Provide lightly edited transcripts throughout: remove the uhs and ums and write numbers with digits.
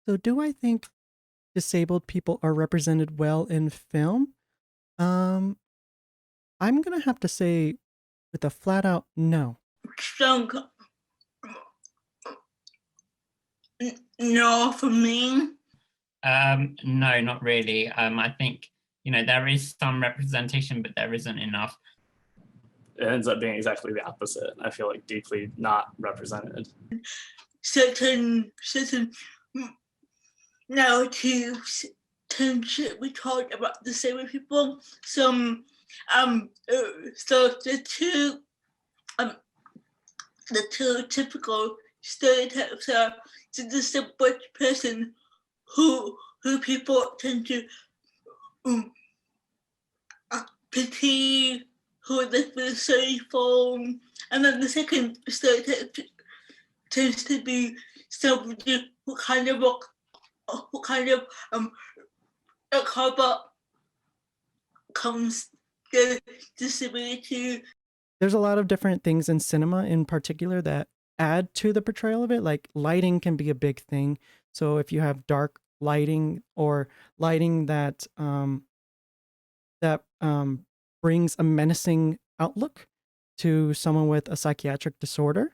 So, do I think disabled people are represented well in film? Um, I'm gonna have to say with a flat out no. Strong no for me. No, not really. I think, there is some representation, but there isn't enough. It ends up being exactly the opposite. I feel like deeply not represented. Certain narratives tend to be told about disabled people. Some so the two typical stereotypes are the disabled person who people tend to pity, who they feel sorry for, and then the second stereotype tends to be somebody who kind of overcomes the disability. There's a lot of different things in cinema in particular that add to the portrayal of it. Like lighting can be a big thing. So if you have dark lighting or lighting that brings a menacing outlook to someone with a psychiatric disorder,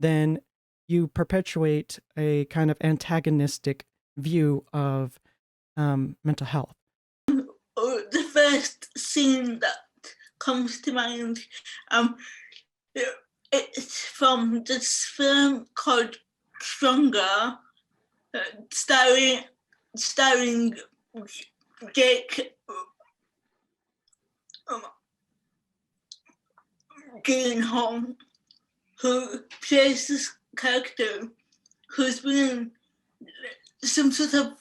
then you perpetuate a kind of antagonistic view of mental health. The first scene that comes to mind, it's from this film called Stronger, starring Jake Gyllenhaal, who plays this character who's been in some sort of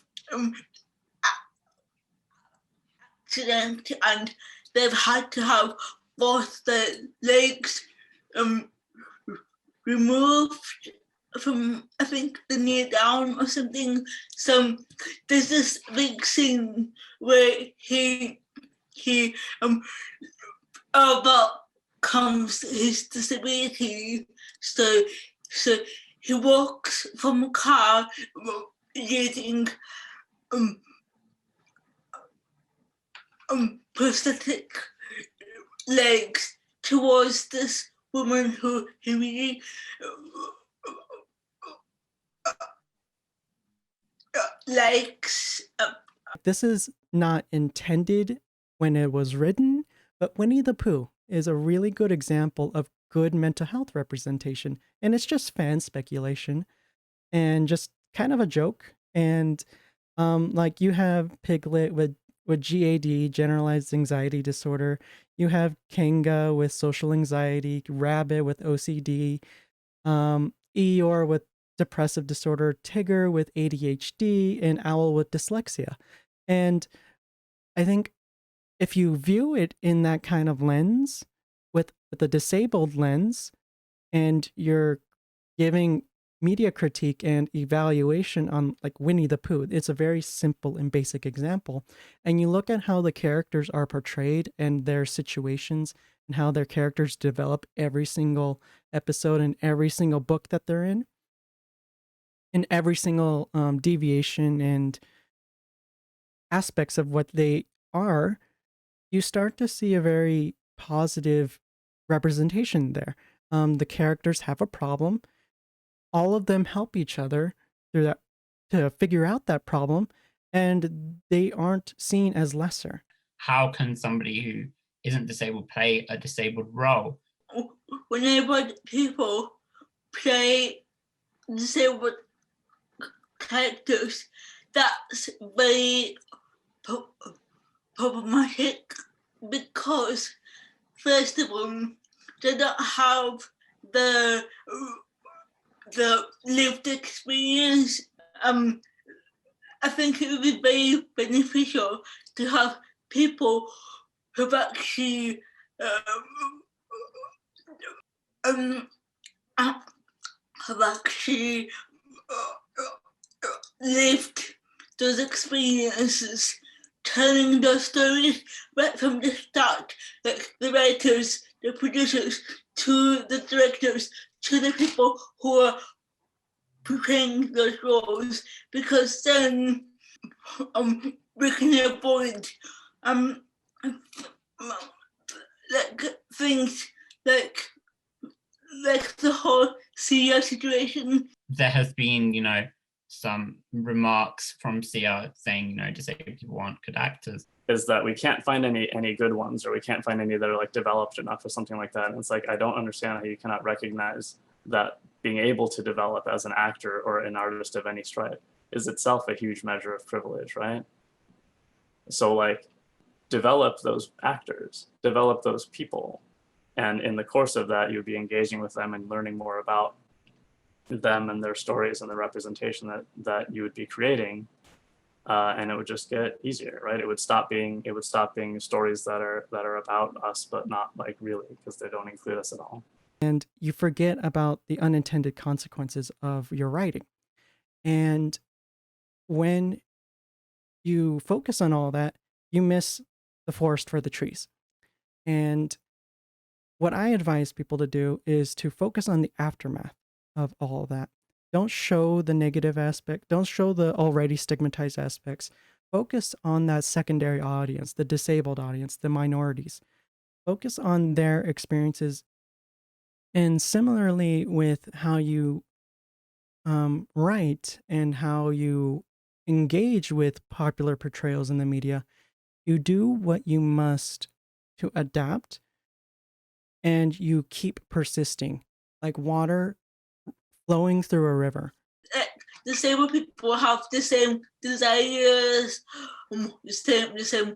accident, and they've had to have both their legs removed from, I think, the knee down or something. So there's this big scene where he overcomes his disability. So he walks from a car using prosthetic legs towards this woman who he really likes. This is not intended when it was written, but Winnie the Pooh is a really good example of good mental health representation. And it's just fan speculation and just kind of a joke. And like you have Piglet with GAD, generalized anxiety disorder. You have Kanga with social anxiety, Rabbit with OCD, Eeyore with depressive disorder, Tigger with ADHD, and Owl with dyslexia. And I think if you view it in that kind of lens, with the disabled lens, and you're giving media critique and evaluation on like Winnie the Pooh, it's a very simple and basic example. And you look at how the characters are portrayed and their situations and how their characters develop every single episode and every single book that they're in, and every single deviation and aspects of what they are, you start to see a very positive representation there. The characters have a problem. All of them help each other through that to figure out that problem, and they aren't seen as lesser. How can somebody who isn't disabled play a disabled role? Whenever people play disabled characters, that's very problematic because, first of all, they don't have the lived experience. I think it would be very beneficial to have people who've actually lived those experiences, telling those stories right from the start, like the writers, the producers, to the directors, to the people who are portraying those roles, because then we can avoid like things like the whole CEO situation. There has been, some remarks from CEO saying, disabled people aren't good actors. Is that we can't find any good ones, or we can't find any that are like developed enough or something like that. And it's like, I don't understand how you cannot recognize that being able to develop as an actor or an artist of any stripe is itself a huge measure of privilege, right? So like, develop those actors, develop those people. And in the course of that, you'd be engaging with them and learning more about them and their stories and the representation that you would be creating. And it would just get easier, right? It would stop being stories that are about us, but not like really, because they don't include us at all. And you forget about the unintended consequences of your writing. And when you focus on all that, you miss the forest for the trees. And what I advise people to do is to focus on the aftermath of all that. Don't show the negative aspect. Don't show the already stigmatized aspects. Focus on that secondary audience, the disabled audience, the minorities. Focus on their experiences. And similarly with how you write and how you engage with popular portrayals in the media, you do what you must to adapt, and you keep persisting like water flowing through a river. Disabled people have the same desires, the same.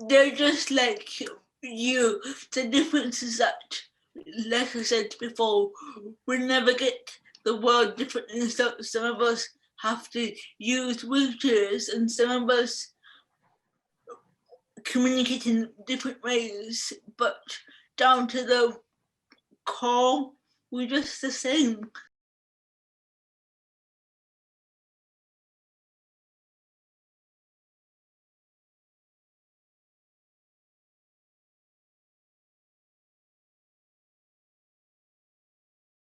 They're just like you. The difference is that, like I said before, we never get the world differently. Some of us have to use wheelchairs, and some of us communicate in different ways, but down to the core, we're just the same.